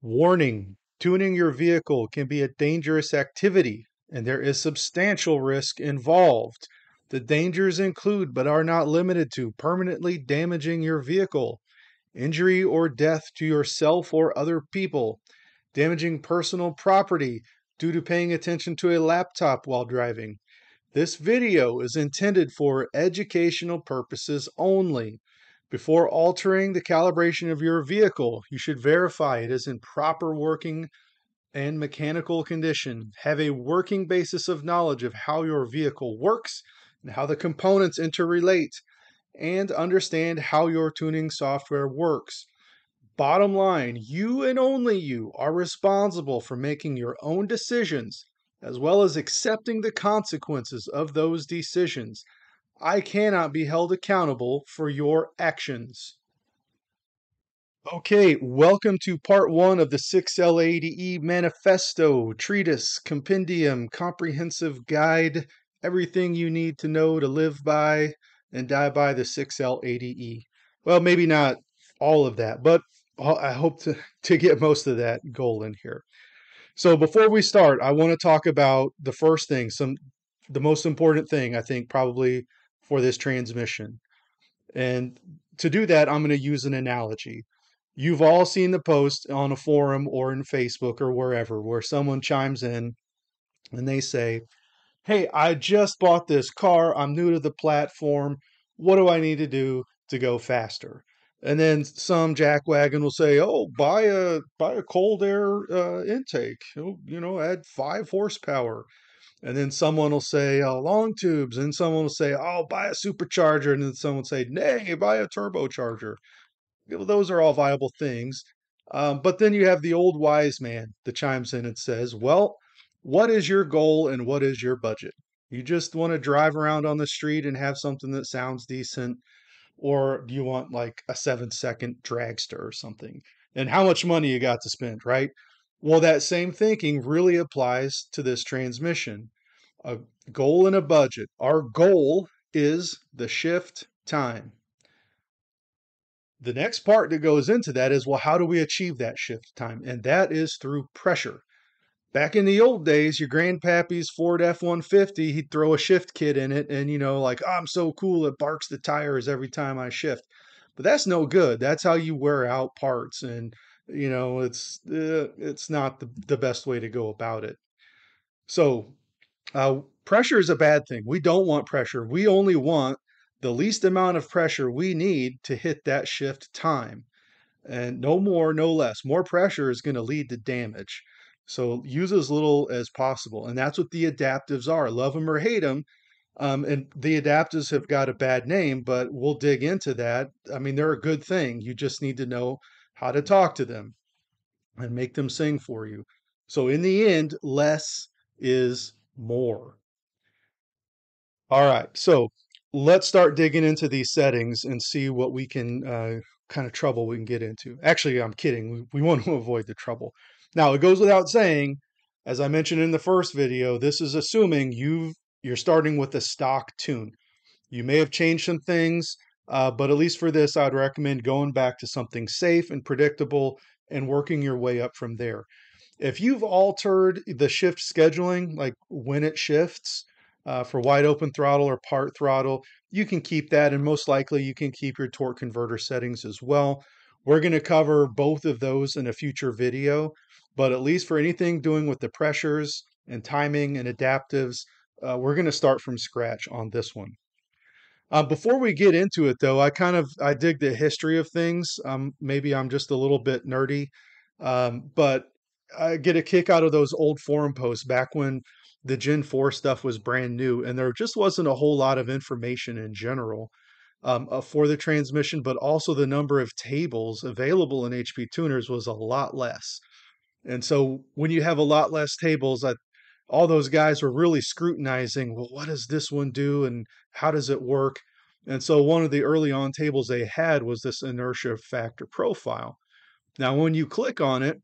Warning: tuning your vehicle can be a dangerous activity, and there is substantial risk involved. The dangers include, but are not limited to, permanently damaging your vehicle, injury or death to yourself or other people, damaging personal property due to paying attention to a laptop while driving. This video is intended for educational purposes only. Before altering the calibration of your vehicle, you should verify it is in proper working and mechanical condition. Have a working basis of knowledge of how your vehicle works and how the components interrelate, and understand how your tuning software works. Bottom line, you and only you are responsible for making your own decisions, as well as accepting the consequences of those decisions. I cannot be held accountable for your actions. Okay, welcome to part one of the 6L80E Manifesto, Treatise, Compendium, Comprehensive Guide, everything you need to know to live by and die by the 6L80E. Well, maybe not all of that, but I hope to get most of that goal in here. So before we start, I want to talk about the first thing, the most important thing, I think, probably for this transmission. And to do that, I'm going to use an analogy. You've all seen the post on a forum or in Facebook or wherever where someone chimes in and they say, "Hey, I just bought this car. I'm new to the platform. What do I need to do to go faster?" And then some jackwagon will say, "Oh, buy a cold air intake. Add 5 horsepower." And then someone will say, "long tubes." And someone will say, "Oh, buy a supercharger." And then someone will say, "Nay, buy a turbocharger." Those are all viable things. But then you have the old wise man that chimes in and says, "Well, what is your goal and what is your budget? You just want to drive around on the street and have something that sounds decent, or do you want like a 7-second dragster or something? And how much money you got to spend, right?" Well, that same thinking really applies to this transmission. A goal and a budget. Our goal is the shift time. The next part that goes into that is, well, how do we achieve that shift time? And that is through pressure. Back in the old days, your grandpappy's Ford F-150, he'd throw a shift kit in it and, like, "Oh, I'm so cool, it barks the tires every time I shift." But that's no good. That's how you wear out parts. And, it's not the best way to go about it. So pressure is a bad thing. We don't want pressure. We only want the least amount of pressure we need to hit that shift time. And no more, no less. More pressure is going to lead to damage. So use as little as possible. And that's what the adaptives are. Love them or hate them. And the adaptives have got a bad name, but we'll dig into that. I mean, they're a good thing. You just need to know how to talk to them and make them sing for you. So in the end, less is more. All right, so let's start digging into these settings and see what we can kind of trouble we can get into. Actually, I'm kidding. We want to avoid the trouble. Now, it goes without saying, as I mentioned in the first video, this is assuming you're starting with a stock tune. You may have changed some things, but at least for this, I'd recommend going back to something safe and predictable and working your way up from there. If you've altered the shift scheduling, like when it shifts for wide open throttle or part throttle, you can keep that, and most likely you can keep your torque converter settings as well. We're going to cover both of those in a future video, but at least for anything doing with the pressures and timing and adaptives, we're going to start from scratch on this one. Before we get into it, though, I dig the history of things. Maybe I'm just a little bit nerdy, but I get a kick out of those old forum posts back when the Gen 4 stuff was brand new, and there just wasn't a whole lot of information in general for the transmission, but also the number of tables available in HP tuners was a lot less. And so when you have a lot less tables, all those guys were really scrutinizing, well, what does this one do and how does it work? And so one of the early on tables they had was this inertia factor profile. Now, when you click on it,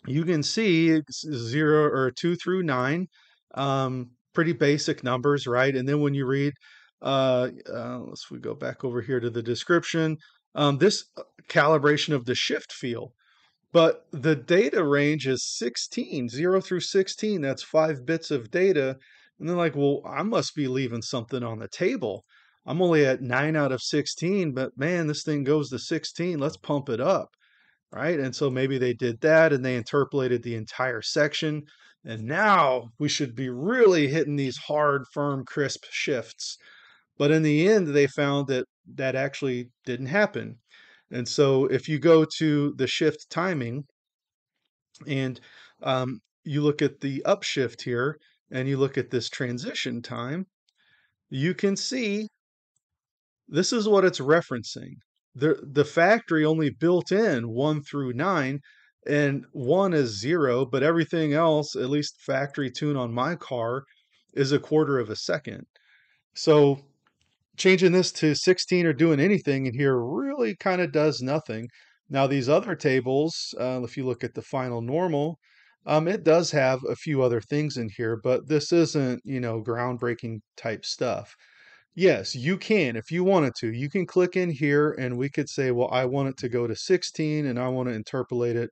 you can see it's 0 or 2 through 9, pretty basic numbers, right? And then when you read, we go back over here to the description, this calibration of the shift feel. but the data range is 16, 0 through 16. That's 5 bits of data. And they're like, well, I must be leaving something on the table. I'm only at 9 out of 16, but man, this thing goes to 16. Let's pump it up, right? And so maybe they did that and they interpolated the entire section. And now we should be really hitting these hard, firm, crisp shifts. But in the end, they found that that actually didn't happen. And so if you go to the shift timing and you look at the upshift here and you look at this transition time, you can see this is what it's referencing. The factory only built in 1 through 9, and 1 is 0, but everything else, at least factory tune on my car, is a quarter of a second. So changing this to 16 or doing anything in here really kind of does nothing. Now, these other tables, if you look at the final normal, it does have a few other things in here, but this isn't, groundbreaking type stuff. Yes, you can, if you wanted to, you can click in here and we could say, well, I want it to go to 16 and I want to interpolate it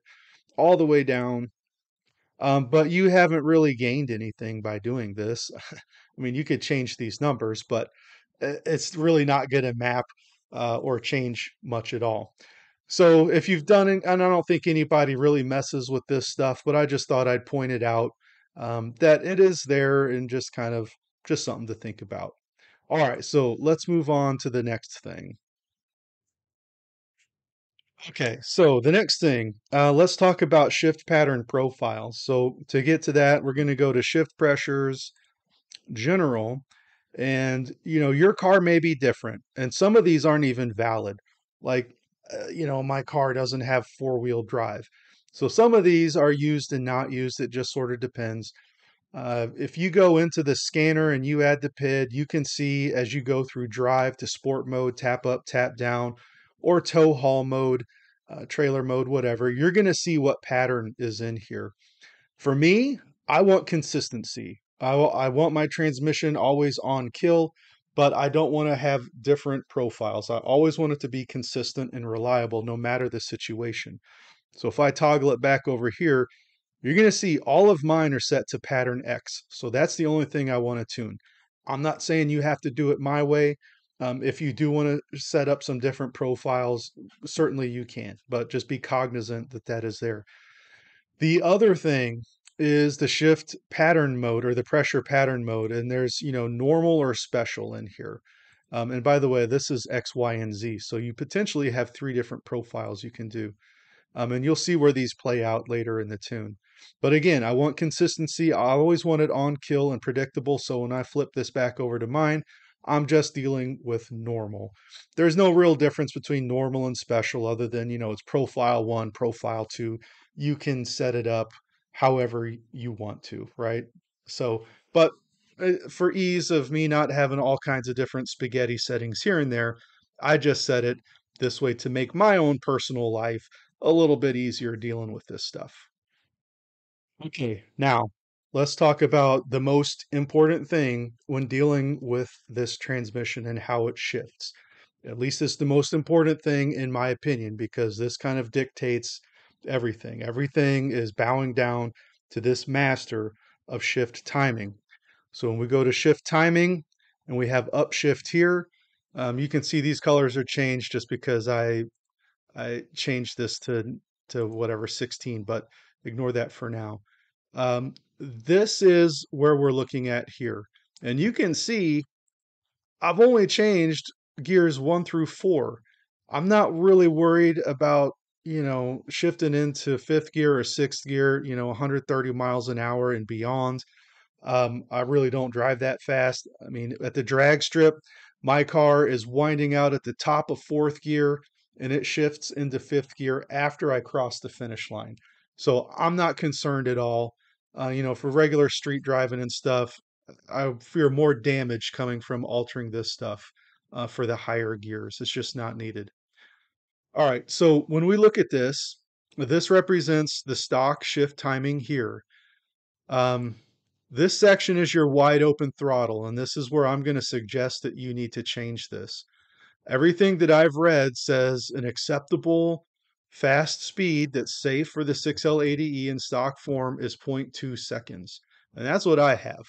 all the way down. But you haven't really gained anything by doing this. I mean, you could change these numbers, but it's really not going to map or change much at all. So if you've done it, and I don't think anybody really messes with this stuff, but I just thought I'd point it out that it is there and just kind of just something to think about. All right, so let's move on to the next thing. Okay, so the next thing, let's talk about shift pattern profiles. So to get to that, we're going to go to shift pressures, general, and your car may be different, and some of these aren't even valid. Like, my car doesn't have four-wheel drive, so some of these are used and not used. It just sort of depends. If you go into the scanner and you add the PID, you can see as you go through drive to sport mode, tap up, tap down, or tow haul mode, trailer mode, whatever, you're going to see what pattern is in here. For me, I want consistency. I want my transmission always on kill, but I don't want to have different profiles. I always want it to be consistent and reliable no matter the situation. So if I toggle it back over here, you're going to see all of mine are set to pattern X. So that's the only thing I want to tune. I'm not saying you have to do it my way. If you do want to set up some different profiles, certainly you can, but just be cognizant that that is there. The other thing is the shift pattern mode or the pressure pattern mode. And there's, normal or special in here. And by the way, this is X, Y, and Z. So you potentially have 3 different profiles you can do. And you'll see where these play out later in the tune. But again, I want consistency. I always want it on kill and predictable. So when I flip this back over to mine, I'm just dealing with normal. There's no real difference between normal and special other than, it's profile 1, profile 2. You can set it up however you want to, right? So, but for ease of me not having all kinds of different spaghetti settings here and there, I just set it this way to make my own personal life a little bit easier dealing with this stuff. Okay, now let's talk about the most important thing when dealing with this transmission and how it shifts. At least it's the most important thing in my opinion, because this kind of dictates everything. Everything is bowing down to this master of shift timing. So when we go to shift timing and we have upshift here, you can see these colors are changed just because I changed this to whatever 16, but ignore that for now. This is where we're looking at here. And you can see I've only changed gears 1 through 4. I'm not really worried about, shifting into 5th gear or 6th gear, 130 miles an hour and beyond. I really don't drive that fast. I mean, at the drag strip, my car is winding out at the top of 4th gear and it shifts into 5th gear after I cross the finish line. So I'm not concerned at all. For regular street driving and stuff, I fear more damage coming from altering this stuff for the higher gears. It's just not needed. All right, so when we look at this represents the stock shift timing here. Um, this section is your wide open throttle, and this is where I'm going to suggest that you need to change this. Everything that I've read says an acceptable fast speed that's safe for the 6L80E in stock form is 0.2 seconds. And that's what I have.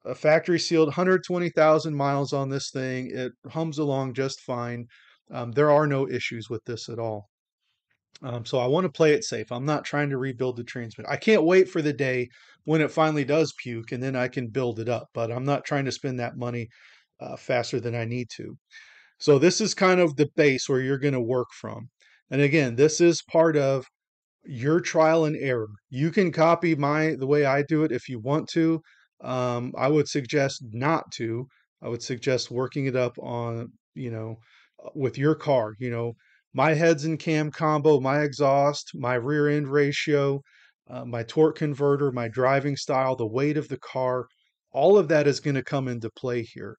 A factory sealed 120,000 miles on this thing. It hums along just fine. There are no issues with this at all. So I want to play it safe. I'm not trying to rebuild the transmitter. I can't wait for the day when it finally does puke and then I can build it up, but I'm not trying to spend that money faster than I need to. So this is kind of the base where you're going to work from. And again, this is part of your trial and error. You can copy the way I do it if you want to. I would suggest not to. I would suggest working it up on, with your car, my heads and cam combo, my exhaust, my rear end ratio, my torque converter, my driving style, the weight of the car, all of that is going to come into play here.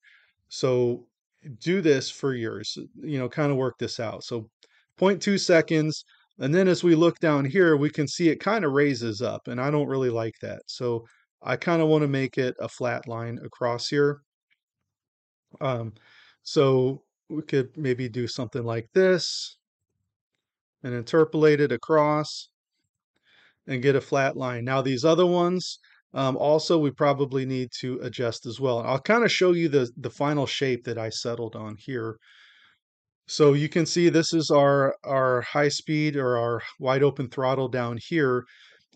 So do this for yours, kind of work this out. So 0.2 seconds. And then as we look down here, we can see it kind of raises up, and I don't really like that. So I kind of want to make it a flat line across here. Um, so we could maybe do something like this and interpolate it across and get a flat line. Now these other ones, also we probably need to adjust as well. I'll kind of show you the final shape that I settled on here. So you can see this is our high speed or our wide open throttle down here.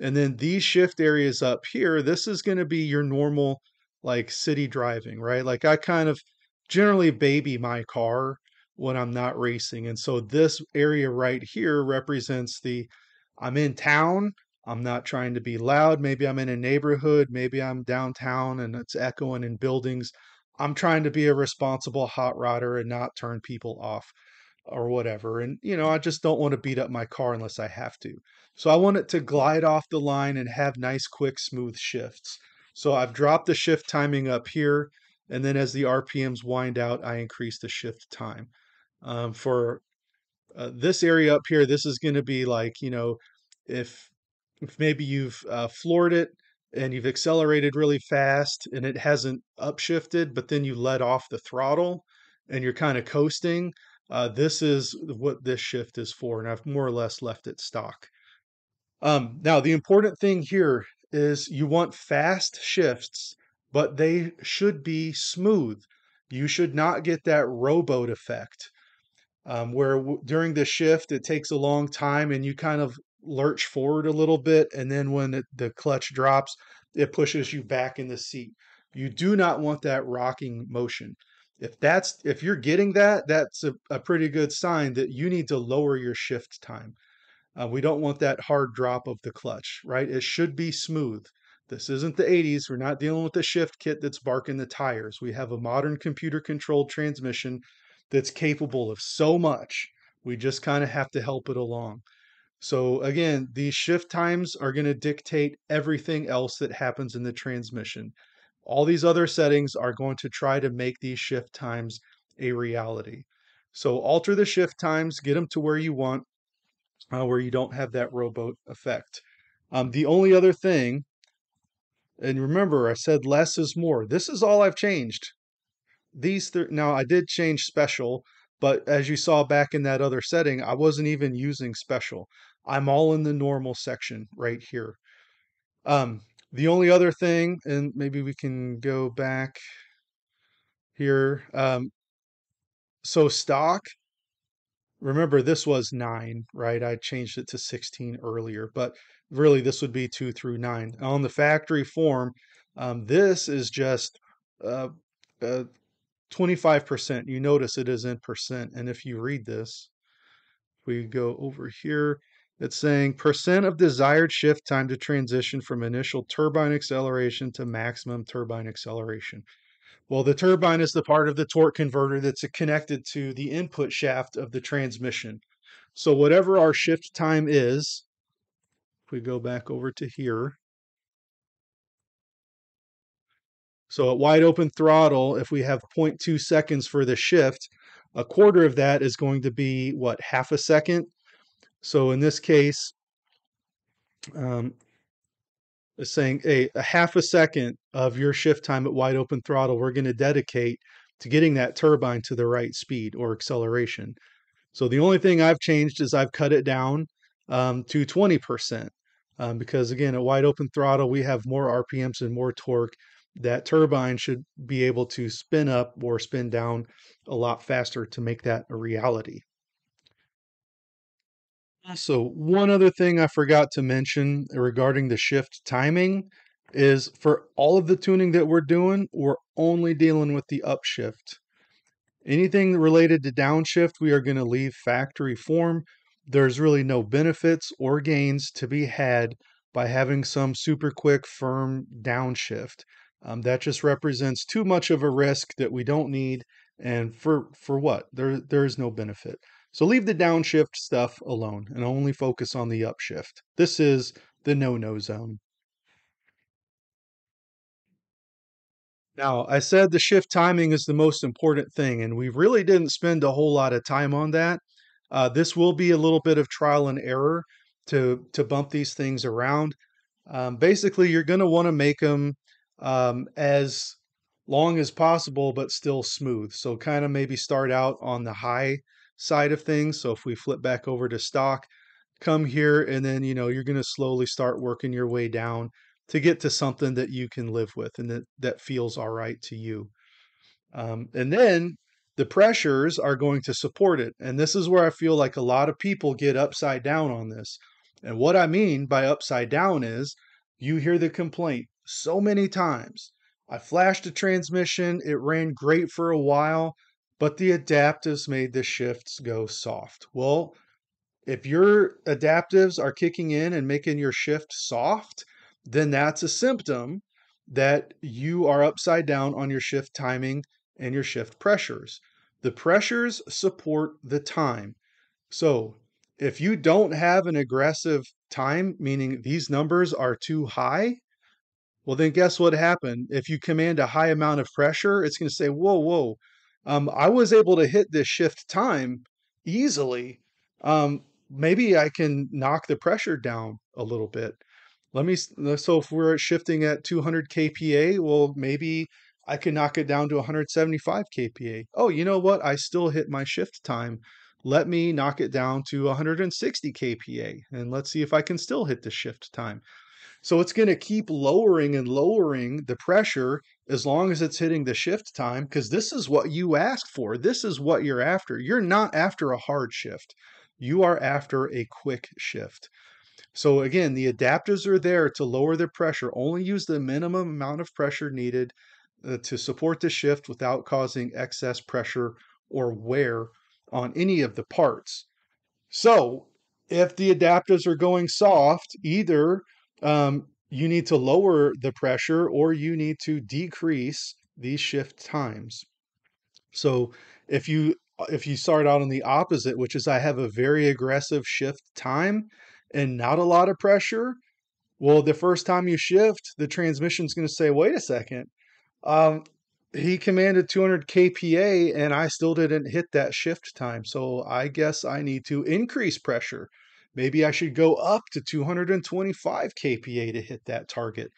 And then these shift areas up here, this is going to be your normal like city driving, right? Like I kind of generally baby my car when I'm not racing. And so this area right here represents I'm in town. I'm not trying to be loud. Maybe I'm in a neighborhood. Maybe I'm downtown and it's echoing in buildings. I'm trying to be a responsible hot rodder and not turn people off or whatever. And, I just don't want to beat up my car unless I have to. So I want it to glide off the line and have nice, quick, smooth shifts. So I've dropped the shift timing up here. And then as the RPMs wind out, I increase the shift time. For this area up here, this is going to be like, if if maybe you've floored it and you've accelerated really fast and it hasn't upshifted, but then you let off the throttle and you're kind of coasting, this is what this shift is for, and I've more or less left it stock. Now, the important thing here is you want fast shifts, but they should be smooth. You should not get that rowboat effect where during the shift it takes a long time and you kind of lurch forward a little bit, and then when the clutch drops, it pushes you back in the seat. You do not want that rocking motion. If you're getting that, that's a pretty good sign that you need to lower your shift time. We don't want that hard drop of the clutch, right? It should be smooth. This isn't the 80s. We're not dealing with the shift kit that's barking the tires. We have a modern computer controlled transmission that's capable of so much. We just kind of have to help it along. So again, these shift times are going to dictate everything else that happens in the transmission. All these other settings are going to try to make these shift times a reality. So alter the shift times, get them to where you want, where you don't have that rowboat effect. The only other thing, and remember, I said less is more. This is all I've changed. Now I did change special, but as you saw back in that other setting, I wasn't even using special. I'm all in the normal section right here. The only other thing, and maybe we can go back here. So stock, remember this was 9, right? I changed it to 16 earlier, but really this would be 2 through 9. On the factory form, this is just uh, uh, 25%. You notice it is in percent. And if you read this, we go over here, it's saying percent of desired shift time to transition from initial turbine acceleration to maximum turbine acceleration. Well, the turbine is the part of the torque converter that's connected to the input shaft of the transmission. So whatever our shift time is, if we go back over to here, so at wide open throttle, if we have 0.2 seconds for the shift, a quarter of that is going to be what, half a second? So in this case, it's saying a half a second of your shift time at wide open throttle, we're going to dedicate to getting that turbine to the right speed or acceleration. So the only thing I've changed is I've cut it down to 20%. Because again, at wide open throttle, we have more RPMs and more torque. That turbine should be able to spin up or spin down a lot faster to make that a reality. Also, one other thing I forgot to mention regarding the shift timing is for all of the tuning that we're doing, we're only dealing with the upshift. Anything related to downshift, we are going to leave factory form. There's really no benefits or gains to be had by having some super quick, firm downshift. That just represents too much of a risk that we don't need. And for what? There's no benefit. So leave the downshift stuff alone and only focus on the upshift. This is the no-no zone. Now, I said the shift timing is the most important thing, and we really didn't spend a whole lot of time on that. This will be a little bit of trial and error to bump these things around. Basically, you're going to want to make them as long as possible, but still smooth. So kind of maybe start out on the high side of things. So if we flip back over to stock, come here, and then, you're going to slowly start working your way down to get to something that you can live with and that feels all right to you. And then the pressures are going to support it. And this is where I feel like a lot of people get upside down on this. And what I mean by upside down is you hear the complaint so many times. I flashed a transmission, it ran great for a while, but the adaptives made the shifts go soft. Well, if your adaptives are kicking in and making your shift soft, then that's a symptom that you are upside down on your shift timing and your shift pressures. The pressures support the time. So if you don't have an aggressive time, meaning these numbers are too high, well, then guess what happened? If you command a high amount of pressure, it's going to say, whoa, whoa, I was able to hit this shift time easily. Maybe I can knock the pressure down a little bit. So if we're shifting at 200 kPa, well, maybe I can knock it down to 175 kPa. Oh, you know what? I still hit my shift time. Let me knock it down to 160 kPa and let's see if I can still hit the shift time. So it's going to keep lowering and lowering the pressure as long as it's hitting the shift time, because this is what you asked for. This is what you're after. You're not after a hard shift. You are after a quick shift. So again, the adapters are there to lower the pressure. Only use the minimum amount of pressure needed to support the shift without causing excess pressure or wear on any of the parts. So if the adapters are going soft, either you need to lower the pressure or you need to decrease these shift times. So if you start out on the opposite, which is I have a very aggressive shift time and not a lot of pressure, well, the first time you shift, the transmission's going to say, wait a second, um, he commanded 200 kPa and I still didn't hit that shift time. So I guess I need to increase pressure. Maybe I should go up to 225 kPa to hit that target.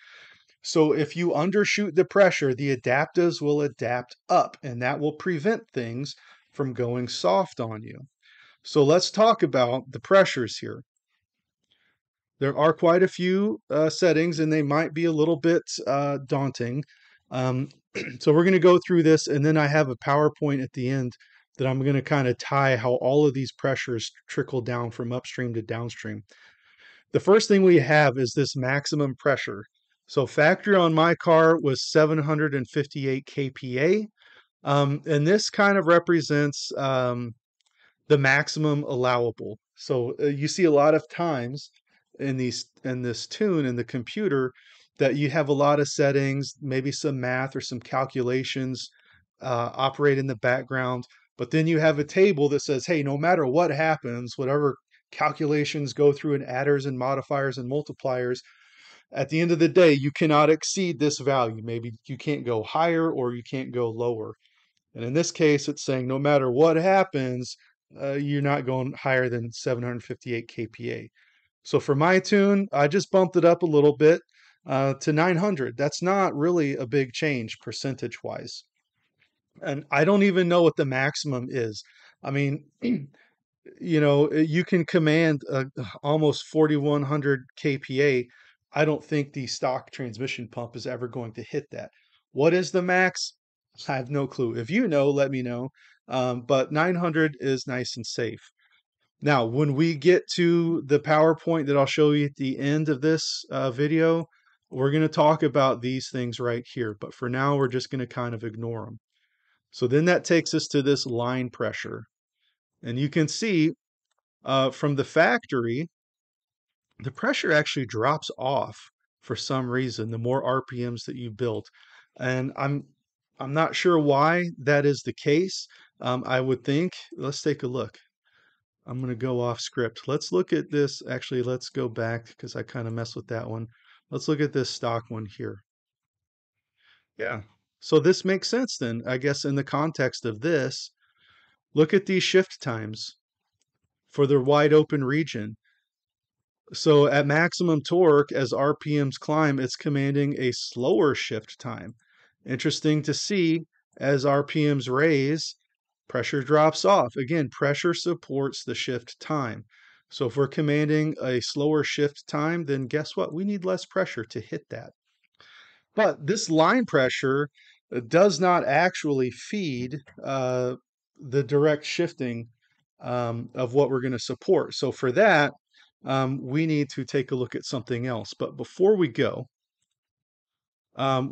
So if you undershoot the pressure, the adaptives will adapt up and that will prevent things from going soft on you. So let's talk about the pressures here. There are quite a few settings and they might be a little bit daunting. Um, so we're going to go through this and then I have a PowerPoint at the end that I'm going to kind of tie how all of these pressures trickle down from upstream to downstream. The first thing we have is this maximum pressure. So factory on my car was 758 kPa. And this kind of represents the maximum allowable. So you see a lot of times in this tune in the computer that you have a lot of settings, maybe some math or some calculations operate in the background, but then you have a table that says, hey, no matter what happens, whatever calculations go through in adders and modifiers and multipliers, at the end of the day, you cannot exceed this value. Maybe you can't go higher or you can't go lower. And in this case, it's saying no matter what happens, you're not going higher than 758 kPa. So for my tune, I just bumped it up a little bit to 900. That's not really a big change percentage wise. And I don't even know what the maximum is. I mean, You can command almost 4100 kPa. I don't think the stock transmission pump is ever going to hit that. What is the max? I have no clue. If you know, let me know. But 900 is nice and safe. Now, when we get to the PowerPoint that I'll show you at the end of this video, we're going to talk about these things right here. But for now, we're just going to kind of ignore them. So then that takes us to this line pressure. And you can see from the factory, the pressure actually drops off for some reason, the more RPMs that you build. And I'm not sure why that is the case. I would think, let's take a look. I'm going to go off script. Let's look at this. Actually, let's go back because I kind of messed with that one. Let's look at this stock one here. Yeah. So this makes sense then, I guess, in the context of this. Look at these shift times for the wide open region. So at maximum torque, as RPMs climb, it's commanding a slower shift time. Interesting to see as RPMs raise, pressure drops off. Again, pressure supports the shift time. So if we're commanding a slower shift time, then guess what? We need less pressure to hit that. But this line pressure does not actually feed the direct shifting of what we're going to support. So for that, we need to take a look at something else. But before we go,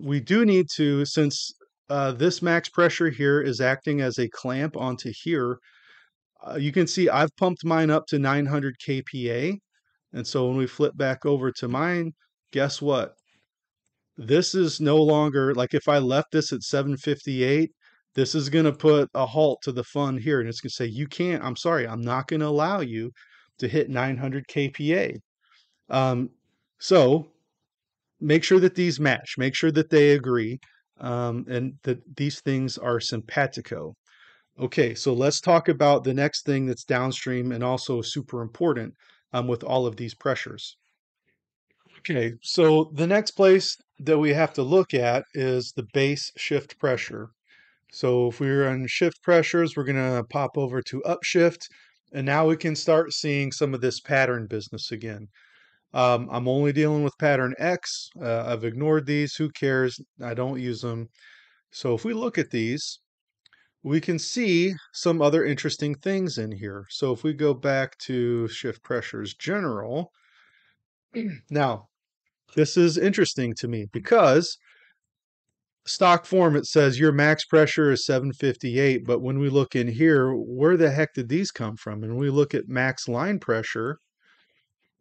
we do need to, since this max pressure here is acting as a clamp onto here, you can see I've pumped mine up to 900 kPa. And so when we flip back over to mine, guess what? This is no longer, like if I left this at 758, this is going to put a halt to the fun here. And it's going to say, you can't, I'm sorry, I'm not going to allow you to hit 900 kPa. So make sure that these match, make sure that they agree, and that these things are simpatico. Okay, so let's talk about the next thing that's downstream and also super important with all of these pressures. Okay, so the next place that we have to look at is the base shift pressure. So if we're on shift pressures, we're going to pop over to upshift, and now we can start seeing some of this pattern business again. I'm only dealing with pattern X. I've ignored these. Who cares? I don't use them. So if we look at these, we can see some other interesting things in here. So if we go back to shift pressures general, now this is interesting to me because stock form, it says your max pressure is 758, but when we look in here, where the heck did these come from? And we look at max line pressure,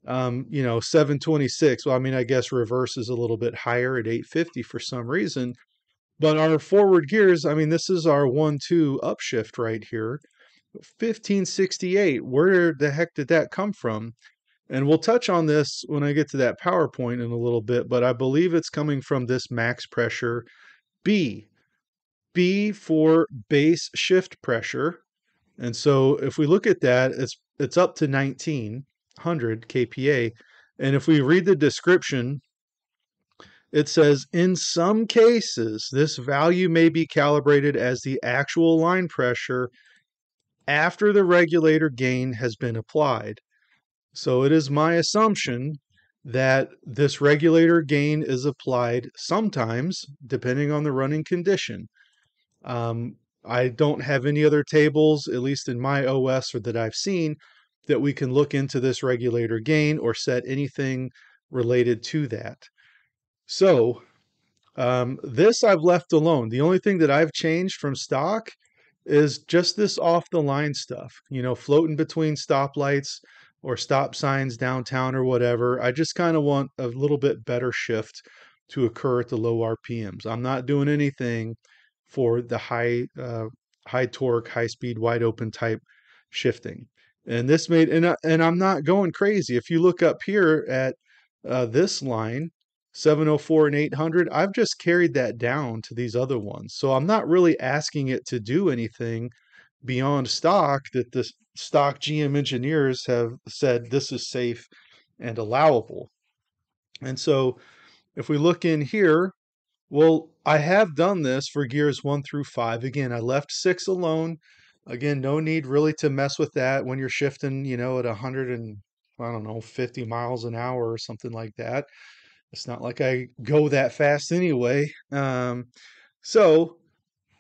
726. Well, I mean, I guess reverse is a little bit higher at 850 for some reason, but our forward gears, I mean, this is our 1-2 upshift right here, 1568. Where the heck did that come from? And we'll touch on this when I get to that PowerPoint in a little bit, but I believe it's coming from this max pressure B. B for base shift pressure. And so if we look at that, it's up to 1900 kPa. And if we read the description, it says, in some cases, this value may be calibrated as the actual line pressure after the regulator gain has been applied. So it is my assumption that this regulator gain is applied sometimes, depending on the running condition. I don't have any other tables, at least in my OS or that I've seen, that we can look into this regulator gain or set anything related to that. So this I've left alone. The only thing that I've changed from stock is just this off the line stuff, floating between stoplights or stop signs downtown or whatever. I just kind of want a little bit better shift to occur at the low RPMs. I'm not doing anything for the high torque, high speed, wide open type shifting. And this made, and I'm not going crazy. If you look up here at this line, 704 and 800, I've just carried that down to these other ones. So I'm not really asking it to do anything beyond stock that the stock GM engineers have said this is safe and allowable. And so if we look in here, well, I have done this for gears 1 through 5. Again, I left 6 alone Again, no need really to mess with that when you're shifting, at 100 and I don't know, 50 miles an hour or something like that. It's not like I go that fast anyway. So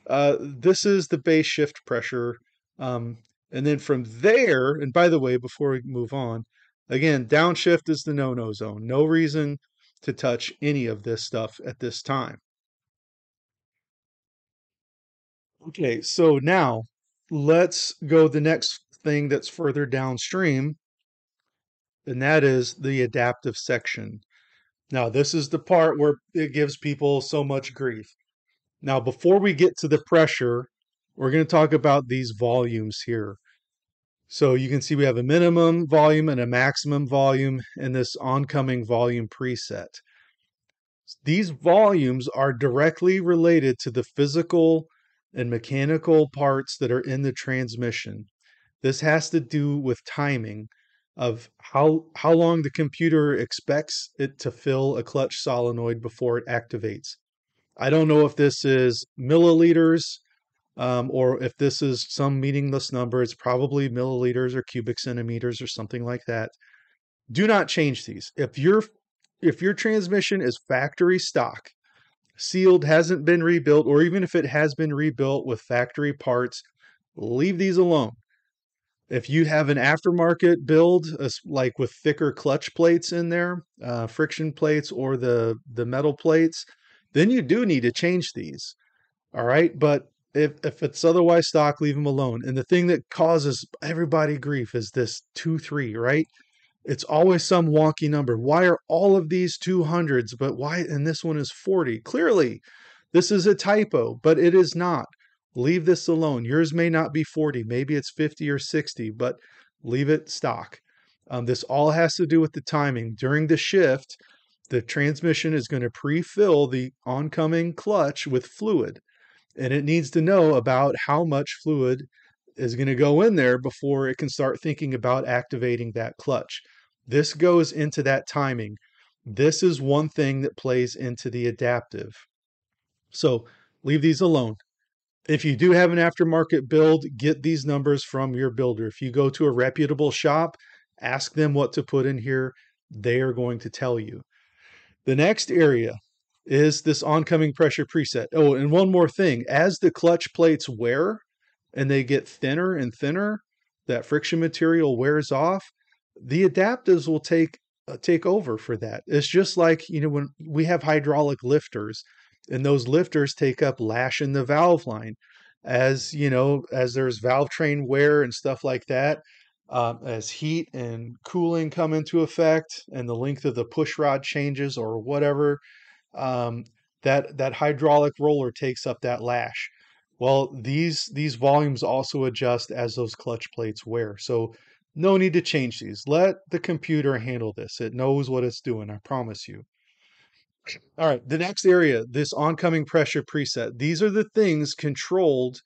this is the base shift pressure. Um, and then from there, and by the way, before we move on, again, downshift is the no-no zone. No reason to touch any of this stuff at this time. Okay, so now let's go the next thing that's further downstream, and that is the adaptive section. Now, this is the part where it gives people so much grief. Now, before we get to the pressure, we're going to talk about these volumes here. So you can see we have a minimum volume and a maximum volume in this oncoming volume preset. These volumes are directly related to the physical and mechanical parts that are in the transmission. This has to do with timing of how long the computer expects it to fill a clutch solenoid before it activates. I don't know if this is milliliters or if this is some meaningless number. It's probably milliliters or cubic centimeters or something like that. Do not change these. If your transmission is factory stock, sealed, hasn't been rebuilt, or even if it has been rebuilt with factory parts, leave these alone. If you have an aftermarket build, like with thicker clutch plates in there, friction plates or the metal plates, then you do need to change these. All right, but if it's otherwise stock, leave them alone. And the thing that causes everybody grief is this 2-3, right? It's always some wonky number. Why are all of these 200s, but why and this one is 40? Clearly, this is a typo, but it is not. Leave this alone. Yours may not be 40, maybe it's 50 or 60, but leave it stock. This all has to do with the timing. During the shift, the transmission is going to pre-fill the oncoming clutch with fluid, and it needs to know about how much fluid is going to go in there before it can start thinking about activating that clutch. This goes into that timing. This is one thing that plays into the adaptive. So leave these alone. If you do have an aftermarket build, get these numbers from your builder. If you go to a reputable shop, ask them what to put in here. They are going to tell you. The next area is this oncoming pressure preset. Oh, and one more thing. As the clutch plates wear and they get thinner and thinner, that friction material wears off, the adaptives will take over for that. It's just like, when we have hydraulic lifters and those lifters take up lash in the valve line. As there's valve train wear and stuff like that, as heat and cooling come into effect and the length of the push rod changes or whatever, um, that hydraulic roller takes up that lash. Well, these volumes also adjust as those clutch plates wear. So no need to change these. Let the computer handle this. It knows what it's doing, I promise you. All right, the next area, this oncoming pressure preset. These are the things controlled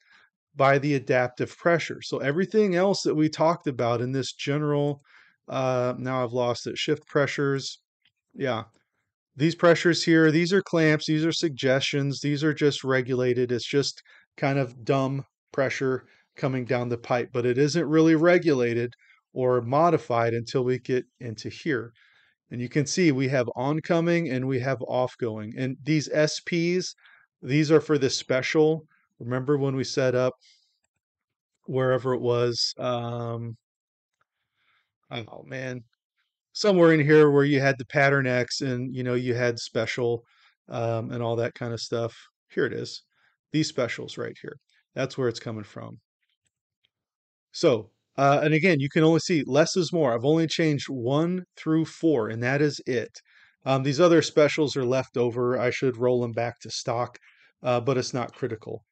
by the adaptive pressure. So everything else that we talked about in this general, now I've lost it, shift pressures. Yeah, these pressures here, these are clamps, these are suggestions, these are just regulated. It's just kind of dumb pressure coming down the pipe, but it isn't really regulated or modified until we get into here. And you can see we have oncoming and we have offgoing. And these SPs, these are for the special. Remember when we set up wherever it was, oh man, somewhere in here where you had the pattern X and you had special and all that kind of stuff. Here it is. These specials right here. That's where it's coming from. So, and again, you can only see less is more. I've only changed 1 through 4, and that is it. These other specials are left over. I should roll them back to stock, but it's not critical.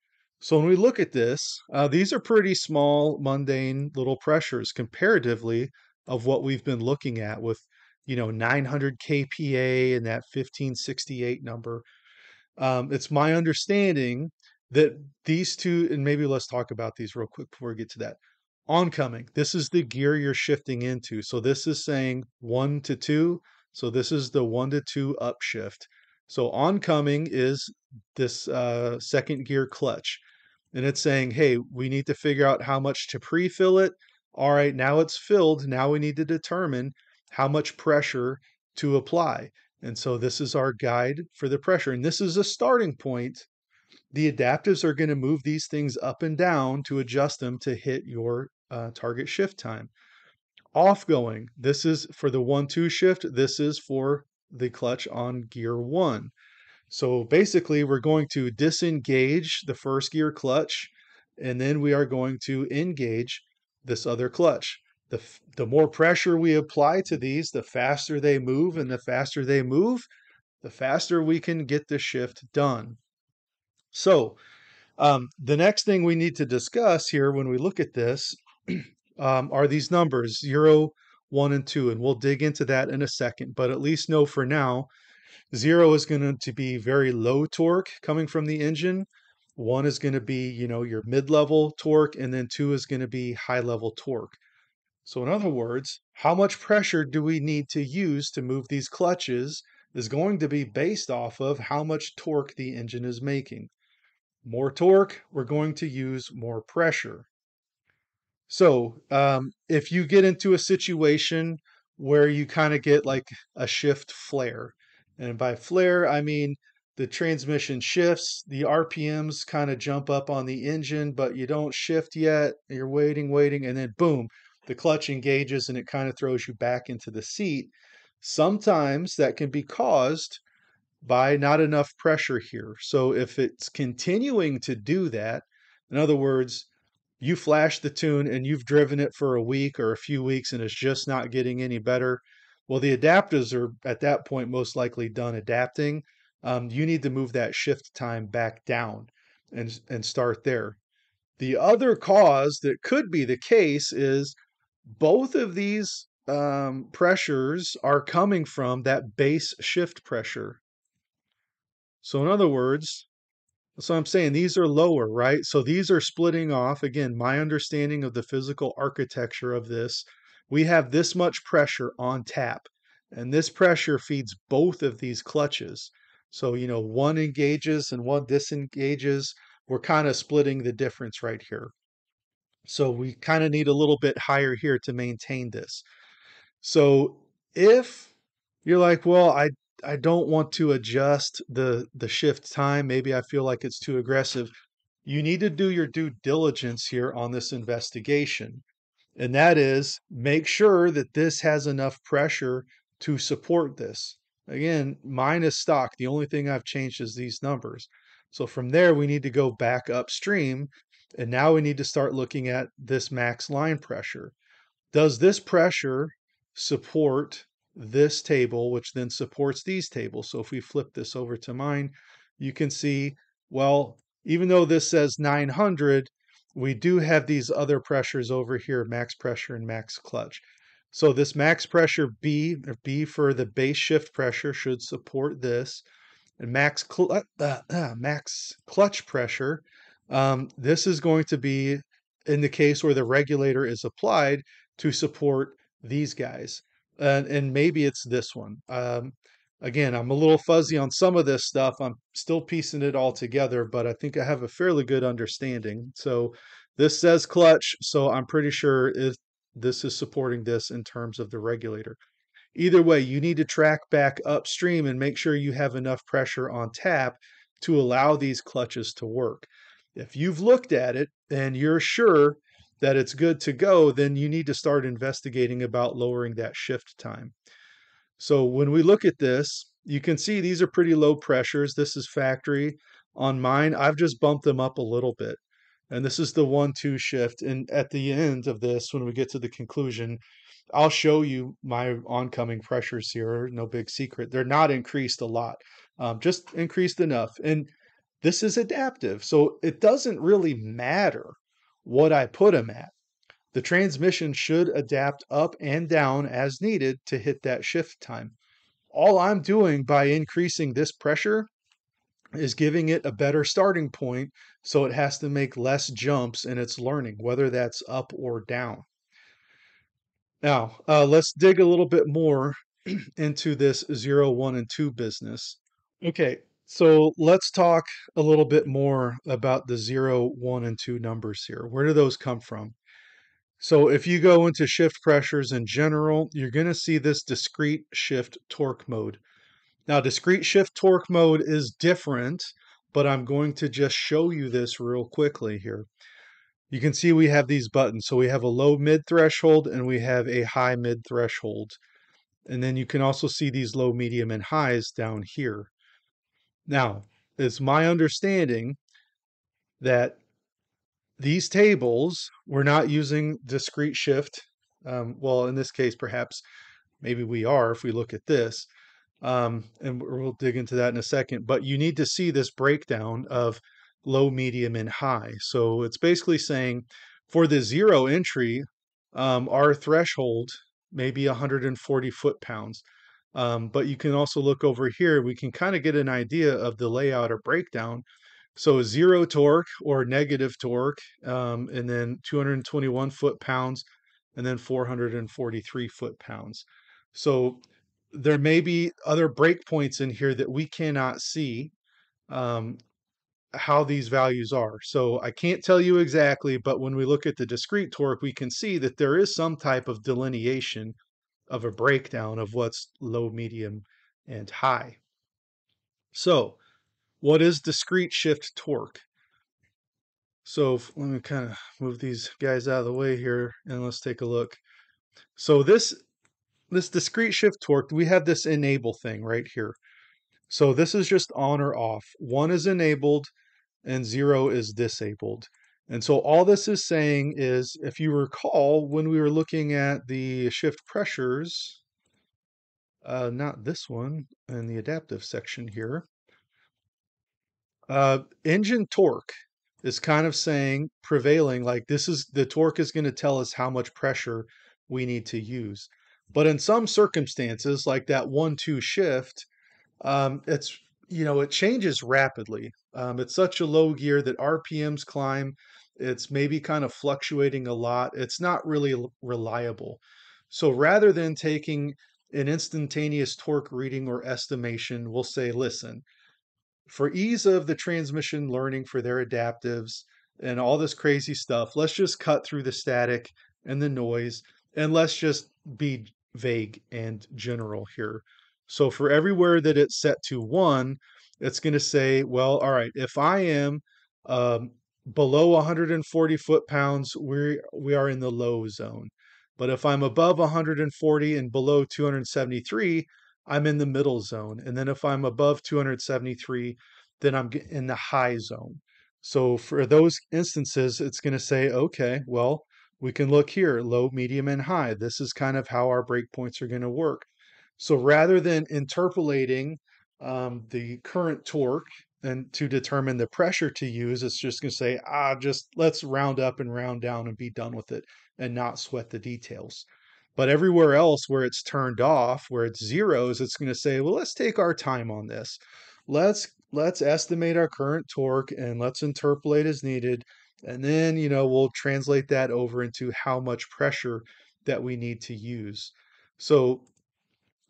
So when we look at this, these are pretty small, mundane little pressures comparatively of what we've been looking at with, 900 kPa and that 1568 number. It's my understanding that these two, and maybe let's talk about these real quick before we get to that. Oncoming, this is the gear you're shifting into. So this is saying 1 to 2. So this is the 1 to 2 upshift. So oncoming is this second gear clutch. and it's saying, hey, we need to figure out how much to pre-fill it. All right, now it's filled. Now we need to determine how much pressure to apply. And so this is our guide for the pressure. And this is a starting point. The adaptives are going to move these things up and down to adjust them to hit your target shift time. Off going, this is for the 1-2 shift. This is for the clutch on gear 1. So basically, we're going to disengage the first gear clutch, and then we are going to engage this other clutch. The more pressure we apply to these, the faster they move, and the faster they move, the faster we can get the shift done. So the next thing we need to discuss here when we look at this are these numbers, 0, 1, and 2, and we'll dig into that in a second, but at least know for now, 0 is going to be very low torque coming from the engine. 1 is going to be, your mid-level torque, and then 2 is going to be high-level torque. So in other words, how much pressure do we need to use to move these clutches is going to be based off of how much torque the engine is making. More torque, we're going to use more pressure. So if you get into a situation where you kind of get like a shift flare, and by flare, I mean the transmission shifts, the RPMs kind of jump up on the engine, but you don't shift yet. You're waiting, and then boom, the clutch engages and it kind of throws you back into the seat. Sometimes that can be caused by not enough pressure here. So if it's continuing to do that, in other words, you flash the tune and you've driven it for a week or a few weeks and it's just not getting any better, well, the adapters are at that point most likely done adapting. You need to move that shift time back down and start there. The other cause that could be the case is both of these pressures are coming from that base shift pressure. So in other words, so I'm saying these are lower, right? So these are splitting off. Again, my understanding of the physical architecture of this, we have this much pressure on tap, and this pressure feeds both of these clutches. So, one engages and one disengages. We're kind of splitting the difference right here. So we kind of need a little bit higher here to maintain this. So if you're like, well, I don't want to adjust the shift time, maybe I feel like it's too aggressive, you need to do your due diligence here on this investigation. And that is make sure that this has enough pressure to support this. Again, mine is stock. The only thing I've changed is these numbers. So from there, we need to go back upstream. And now we need to start looking at this max line pressure. Does this pressure support this table, which then supports these tables? So if we flip this over to mine, you can see, well, even though this says 900, we do have these other pressures over here, max pressure and max clutch. So this max pressure B, or B for the base shift pressure, should support this. And max clutch pressure, this is going to be in the case where the regulator is applied to support these guys. And maybe it's this one. Again, I'm a little fuzzy on some of this stuff. I'm still piecing it all together, but I think I have a fairly good understanding. So this says clutch, so I'm pretty sure this is supporting this in terms of the regulator. Either way, you need to track back upstream and make sure you have enough pressure on tap to allow these clutches to work. If you've looked at it and you're sure that it's good to go, then you need to start investigating about lowering that shift time. So when we look at this, you can see these are pretty low pressures. This is factory. On mine, I've just bumped them up a little bit. And this is the 1-2 shift. And at the end of this, when we get to the conclusion, I'll show you my oncoming pressures here. No big secret. They're not increased a lot, just increased enough. And this is adaptive. So it doesn't really matter what I put them at. The transmission should adapt up and down as needed to hit that shift time. All I'm doing by increasing this pressure is giving it a better starting point so it has to make less jumps in its learning, whether that's up or down. Now, let's dig a little bit more into this 0, 1, and 2 business. Okay, So let's talk a little bit more about the 0, 1, and 2 numbers here. Where do those come from? So if you go into shift pressures in general, you're going to see this discrete shift torque mode. Now, discrete shift torque mode is different, but I'm going to just show you this real quickly here. You can see we have these buttons. So we have a low mid threshold and we have a high mid threshold. And then you can also see these low, medium, and highs down here. Now, it's my understanding that these tables, we're not using discrete shift. Well, in this case, perhaps maybe we are if we look at this. And we'll dig into that in a second. But you need to see this breakdown of low, medium, and high. So it's basically saying for the 0 entry, our threshold may be 140 foot-pounds. But you can also look over here. We can kind of get an idea of the layout or breakdown. So 0 torque or negative torque, and then 221 foot-pounds, and then 443 foot-pounds. So there may be other breakpoints in here that we cannot see um, how these values are. So I can't tell you exactly, but when we look at the discrete torque, we can see that there is some type of delineation of a breakdown of what's low, medium, and high. So what is discrete shift torque? So let me kind of move these guys out of the way here and let's take a look. So this discrete shift torque, we have this enable thing right here. So this is just on or off. 1 is enabled and 0 is disabled. And so all this is saying is, if you recall, when we were looking at the shift pressures, not this one, in the adaptive section here, engine torque is kind of saying prevailing, like this is the torque is going to tell us how much pressure we need to use. But in some circumstances, like that 1-2 shift, it's it changes rapidly. It's such a low gear that RPMs climb. It's maybe kind of fluctuating a lot. It's not really reliable. So rather than taking an instantaneous torque reading or estimation, we'll say, listen, for ease of the transmission learning for their adaptives and all this crazy stuff, let's just cut through the static and the noise and let's just be vague and general here. So for everywhere that it's set to 1, it's going to say, well, all right, if I am um, below 140 foot-pounds, we are in the low zone. But if I'm above 140 and below 273, I'm in the middle zone. And then if I'm above 273, then I'm in the high zone. So for those instances, it's going to say, okay, well, we can look here, low, medium, and high. This is kind of how our breakpoints are going to work. So rather than interpolating the current torque and to determine the pressure to use, it's just going to say, just let's round up and round down and be done with it and not sweat the details. But everywhere else where it's turned off, where it's zeros, it's going to say, well, let's take our time on this. Let's estimate our current torque and let's interpolate as needed. And then, we'll translate that over into how much pressure that we need to use. So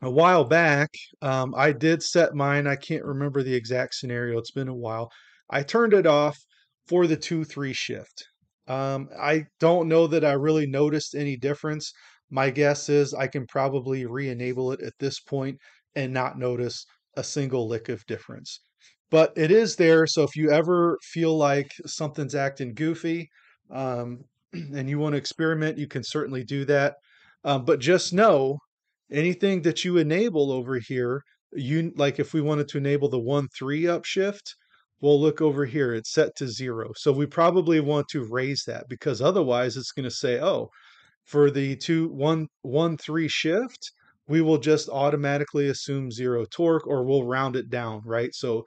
a while back, I did set mine. I can't remember the exact scenario. It's been a while. I turned it off for the 2-3 shift. I don't know that I really noticed any difference. My guess is I can probably re-enable it at this point and not notice a single lick of difference. But it is there, so if you ever feel like something's acting goofy, and you want to experiment, you can certainly do that. But just know anything that you enable over here, like if we wanted to enable the 1-3 upshift, we'll look over here, it's set to 0. So we probably want to raise that because otherwise it's going to say, oh, for the 1-1-3 shift, we will just automatically assume 0 torque or we'll round it down, right? So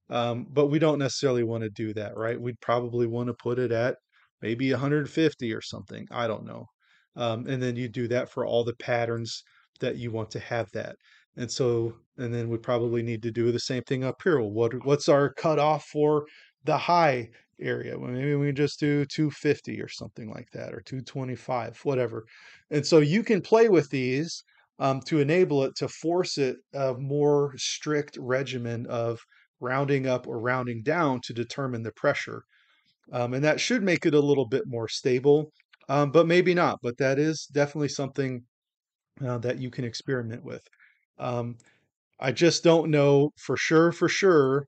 but we don't necessarily want to do that, right? We'd probably want to put it at maybe 150 or something. I don't know. And then you do that for all the patterns that you want to have that. And then we probably need to do the same thing up here. Well, what's our cutoff for the high area? Well, maybe we just do 250 or something like that, or 225, whatever. And so you can play with these to enable it to force it a more strict regimen of rounding up or rounding down to determine the pressure. And that should make it a little bit more stable, but maybe not. But that is definitely something that you can experiment with. Um, I just don't know for sure,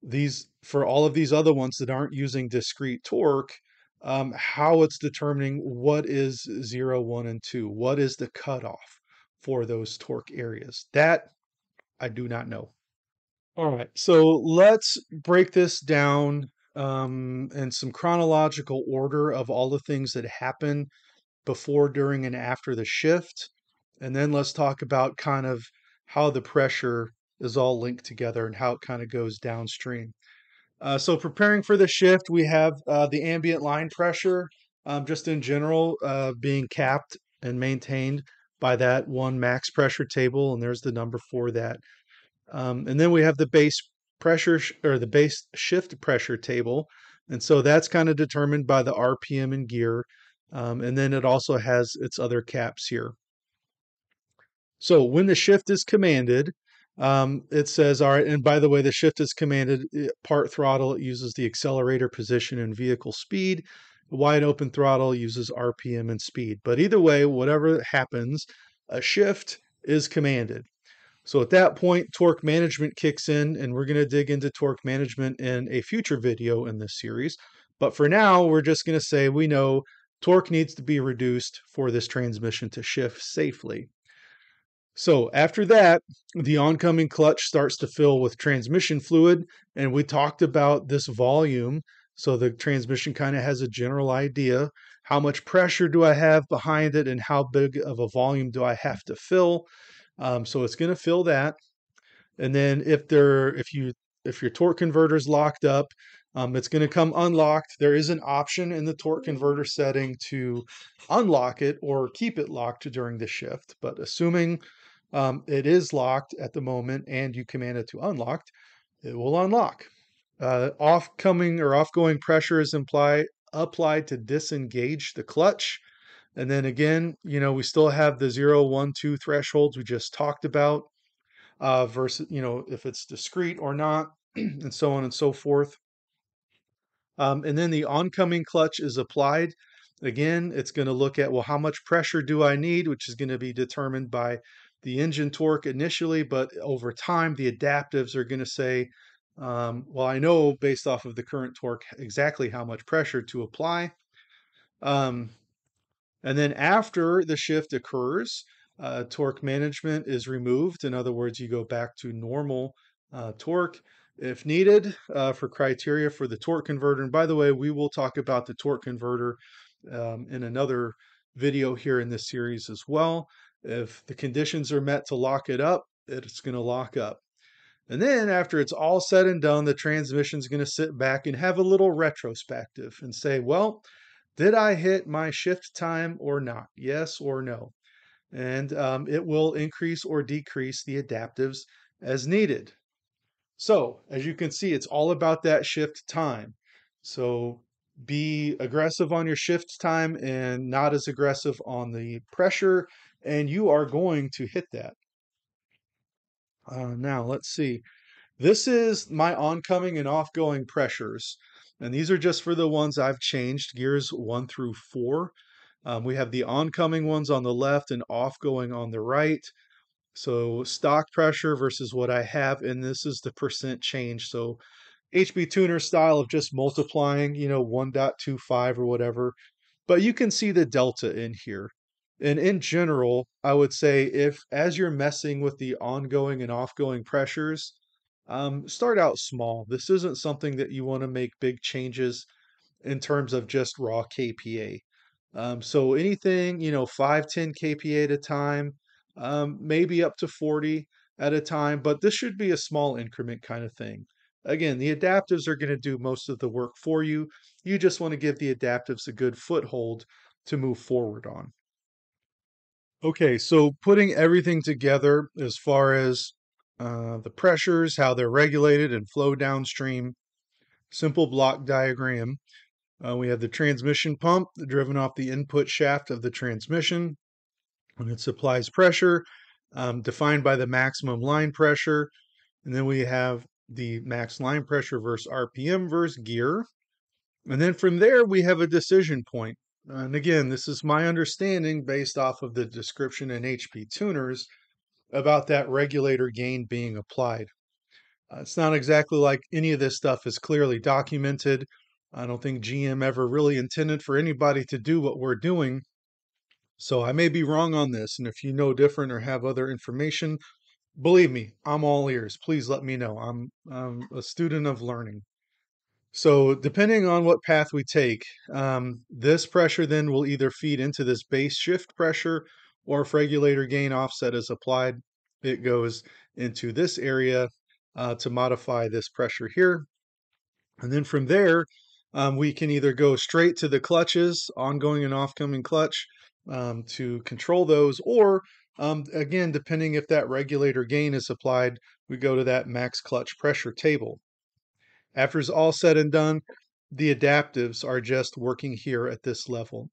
these for all of these other ones that aren't using discrete torque, how it's determining what is 0, 1, and 2. What is the cutoff for those torque areas? That I do not know. All right, so let's break this down in some chronological order of all the things that happen before, during, and after the shift. And then let's talk about kind of how the pressure is all linked together and how it kind of goes downstream. So preparing for the shift, we have the ambient line pressure, just in general, being capped and maintained by that one max pressure table, and there's the number for that. And then we have the base pressure or the base shift pressure table. And so that's kind of determined by the RPM and gear. And then it also has its other caps here. So when the shift is commanded, it says, all right, and by the way, the shift is commanded part throttle. It uses the accelerator position and vehicle speed. Wide open throttle uses RPM and speed. But either way, whatever happens, a shift is commanded. So at that point, torque management kicks in, and we're going to dig into torque management in a future video in this series. But for now, we're just going to say we know torque needs to be reduced for this transmission to shift safely. So after that, the oncoming clutch starts to fill with transmission fluid, and we talked about this volume. So the transmission kind of has a general idea. How much pressure do I have behind it, and how big of a volume do I have to fill? So it's going to fill that. And then if your torque converter is locked up, it's going to come unlocked. There is an option in the torque converter setting to unlock it or keep it locked during the shift. But assuming it is locked at the moment and you command it to unlocked, it will unlock. Offgoing pressure is applied to disengage the clutch. And then again, we still have the 0, 1, 2 thresholds we just talked about, versus, if it's discrete or not, and so on and so forth. And then the oncoming clutch is applied. Again, it's going to look at, well, how much pressure do I need, which is going to be determined by the engine torque initially, but over time, the adaptives are going to say, well, I know based off of the current torque exactly how much pressure to apply. And then after the shift occurs, torque management is removed. In other words, you go back to normal torque if needed for criteria for the torque converter. And by the way, we will talk about the torque converter in another video here in this series as well. If the conditions are met to lock it up, it's going to lock up. And then after it's all said and done, the transmission is going to sit back and have a little retrospective and say, well, did I hit my shift time or not? Yes or no? And it will increase or decrease the adaptives as needed. So as you can see, it's all about that shift time. So be aggressive on your shift time and not as aggressive on the pressure, and you are going to hit that. Now let's see. This is my oncoming and offgoing pressures. And these are just for the ones I've changed, gears 1 through 4. We have the oncoming ones on the left and offgoing on the right. So stock pressure versus what I have, and this is the percent change. So HB tuner style of just multiplying, 1.25 or whatever. But you can see the delta in here. And in general, I would say if as you're messing with the ongoing and offgoing pressures, start out small. This isn't something that you want to make big changes in terms of just raw kPa. So anything, 5, 10 kPa at a time, maybe up to 40 at a time, but this should be a small increment kind of thing. Again, the adaptives are going to do most of the work for you. You just want to give the adaptives a good foothold to move forward on. Okay, so putting everything together as far as the pressures, how they're regulated and flow downstream, simple block diagram. We have the transmission pump driven off the input shaft of the transmission, and it supplies pressure defined by the maximum line pressure. And then we have the max line pressure versus RPM versus gear. And then from there, we have a decision point. And again, this is my understanding based off of the description in HP tuners about that regulator gain being applied. It's not exactly like any of this stuff is clearly documented. I don't think GM ever really intended for anybody to do what we're doing. So I may be wrong on this. And if you know different or have other information, believe me, I'm all ears. Please let me know. I'm a student of learning. So depending on what path we take, this pressure then will either feed into this base shift pressure, or if regulator gain offset is applied, it goes into this area to modify this pressure here. And then from there, we can either go straight to the clutches, ongoing and offcoming clutch, to control those, or again, depending if that regulator gain is applied, we go to that max clutch pressure table. After it's all said and done, the adaptives are just working here at this level.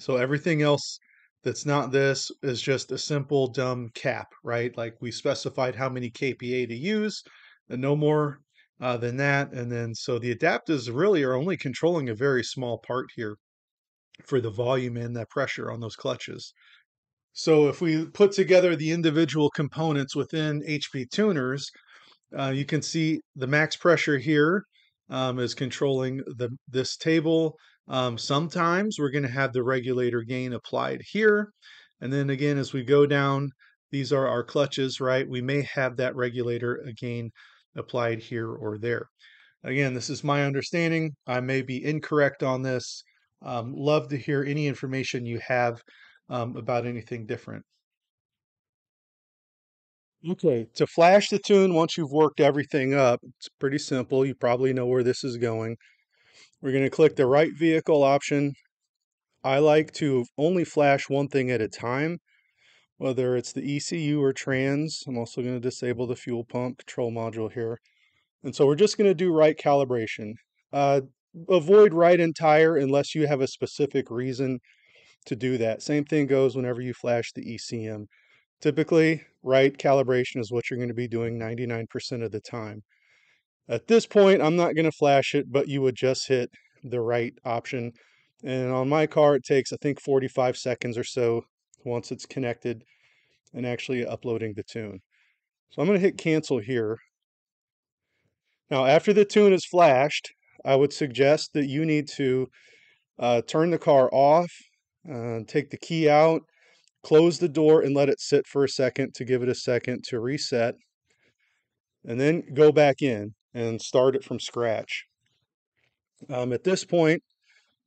So everything else that's not this is just a simple dumb cap, right? Like we specified how many kPa to use, and no more than that. And then so the adaptives really are only controlling a very small part here for the volume and the pressure on those clutches. So if we put together the individual components within HP tuners, you can see the max pressure here is controlling this table. Sometimes we're going to have the regulator gain applied here. And then again, as we go down, these are our clutches, right? We may have that regulator gain applied here or there. Again, this is my understanding. I may be incorrect on this. Love to hear any information you have about anything different. Okay, to flash the tune once you've worked everything up, it's pretty simple. You probably know where this is going. We're going to click the right vehicle option. I like to only flash one thing at a time, whether it's the ECU or trans. I'm also going to disable the fuel pump control module here. And so we're just going to do right calibration. Avoid right entire unless you have a specific reason to do that. Same thing goes whenever you flash the ECM. Typically, right calibration is what you're going to be doing 99% of the time. At this point, I'm not going to flash it, but you would just hit the right option. And on my car, it takes, I think, 45 seconds or so once it's connected and actually uploading the tune. So I'm going to hit cancel here. Now, after the tune is flashed, I would suggest that you need to turn the car off, take the key out, close the door and let it sit for a second to give it a second to reset, and then go back in and start it from scratch. At this point,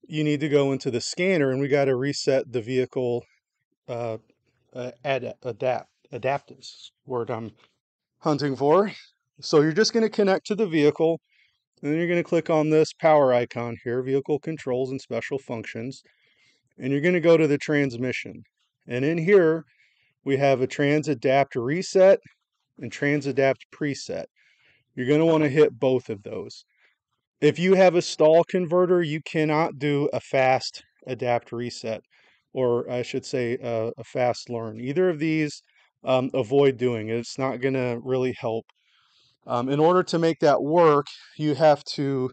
you need to go into the scanner and we got to reset the vehicle adaptives, word I'm hunting for. So you're just going to connect to the vehicle, and then you're going to click on this power icon here, vehicle controls and special functions, and you're going to go to the transmission. And in here, we have a trans adapt reset and trans adapt preset. You're going to want to hit both of those. If you have a stall converter, you cannot do a fast adapt reset, or I should say a fast learn. Either of these, avoid doing it. It's not going to really help. In order to make that work, you have to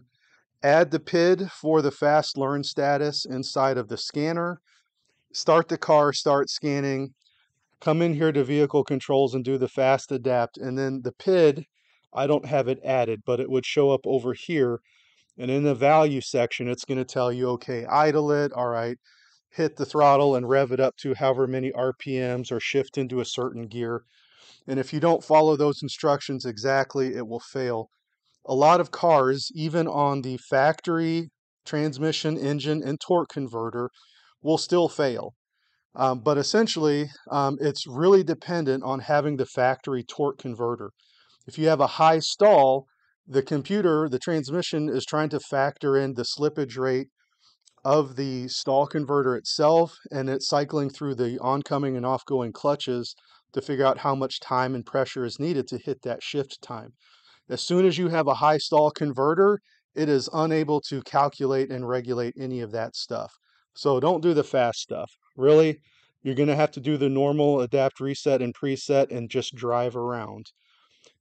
add the PID for the fast learn status inside of the scanner, start the car, start scanning, come in here to vehicle controls and do the fast adapt, and then the PID, I don't have it added, but it would show up over here, and in the value section it's going to tell you, okay, idle it, all right, hit the throttle and rev it up to however many RPMs or shift into a certain gear. And if you don't follow those instructions exactly, it will fail. A lot of cars, even on the factory transmission, engine, and torque converter, will still fail. But essentially, it's really dependent on having the factory torque converter. If you have a high stall, the computer, the transmission is trying to factor in the slippage rate of the stall converter itself, and it's cycling through the oncoming and offgoing clutches to figure out how much time and pressure is needed to hit that shift time. As soon as you have a high stall converter, it is unable to calculate and regulate any of that stuff. So don't do the fast stuff. Really, you're going to have to do the normal adapt, reset, and preset and just drive around.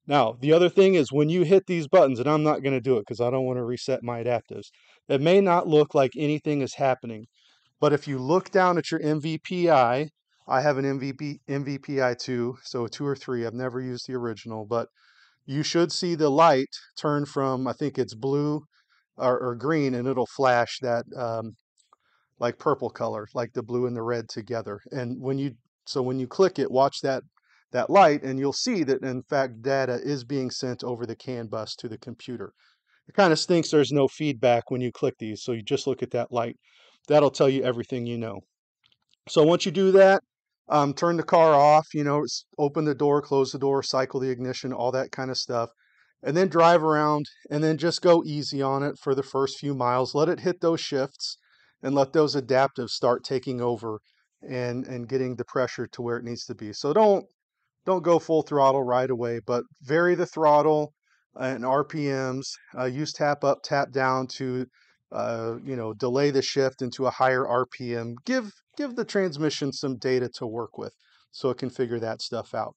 Now, the other thing is when you hit these buttons, and I'm not going to do it because I don't want to reset my adaptives, it may not look like anything is happening. But if you look down at your MVPI, I have an MVPI 2, so a 2 or 3. I've never used the original, but you should see the light turn from, I think it's blue or green, and it'll flash that like purple color, like the blue and the red together. And when you click it, watch that light, and you'll see that in fact data is being sent over the CAN bus to the computer. It kind of stinks there's no feedback when you click these, so you just look at that light. That'll tell you everything you know. So once you do that, turn the car off, open the door, close the door, cycle the ignition, all that kind of stuff. And then drive around and then just go easy on it for the first few miles. Let it hit those shifts and let those adaptives start taking over and getting the pressure to where it needs to be. So don't go full throttle right away, but vary the throttle and RPMs. Use tap up, tap down to delay the shift into a higher RPM. Give the transmission some data to work with so it can figure that stuff out.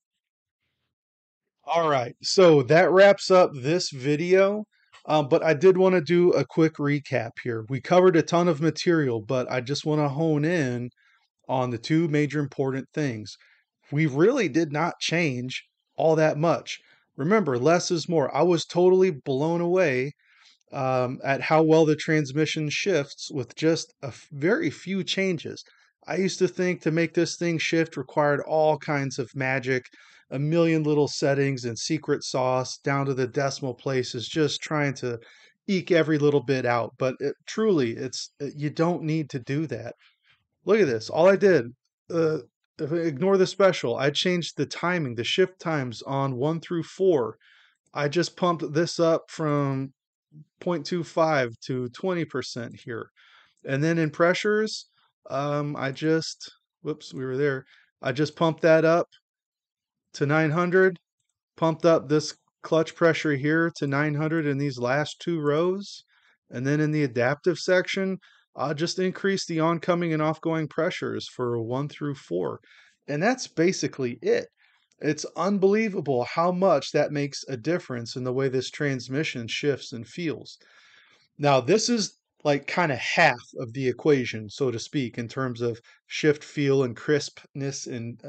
All right, so that wraps up this video. But I did want to do a quick recap here. We covered a ton of material, but I just want to hone in on the two major important things. We really did not change all that much. Remember, less is more. I was totally blown away at how well the transmission shifts with just very few changes. I used to think to make this thing shift required all kinds of magic, a million little settings and secret sauce down to the decimal places, just trying to eke every little bit out. But you don't need to do that. Look at this. All I did, uh, ignore the special. I changed the timing, the shift times on 1 through 4. I just pumped this up from 0.25 to 20% here. And then in pressures, whoops, we were there. I just pumped that up to 900, pumped up this clutch pressure here to 900 in these last two rows. And then in the adaptive section, I'll just increase the oncoming and offgoing pressures for 1 through 4. And that's basically it. It's unbelievable how much that makes a difference in the way this transmission shifts and feels. Now, this is like kind of half of the equation, so to speak, in terms of shift feel and crispness and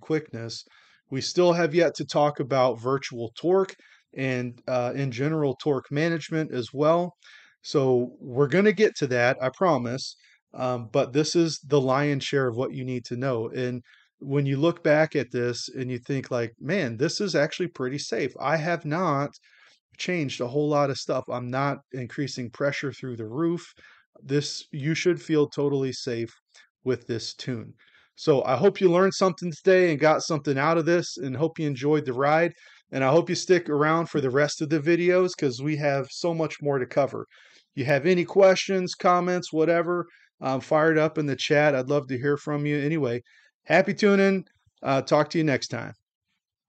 quickness. We still have yet to talk about virtual torque and in general torque management as well. So we're going to get to that, I promise. But this is the lion's share of what you need to know. And when you look back at this and you think like, man, this is actually pretty safe. I have not changed a whole lot of stuff. I'm not increasing pressure through the roof. You should feel totally safe with this tune. So I hope you learned something today and got something out of this, and hope you enjoyed the ride. And I hope you stick around for the rest of the videos because we have so much more to cover. You have any questions, comments, whatever, fire it up in the chat. I'd love to hear from you. Anyway, happy tuning. Talk to you next time.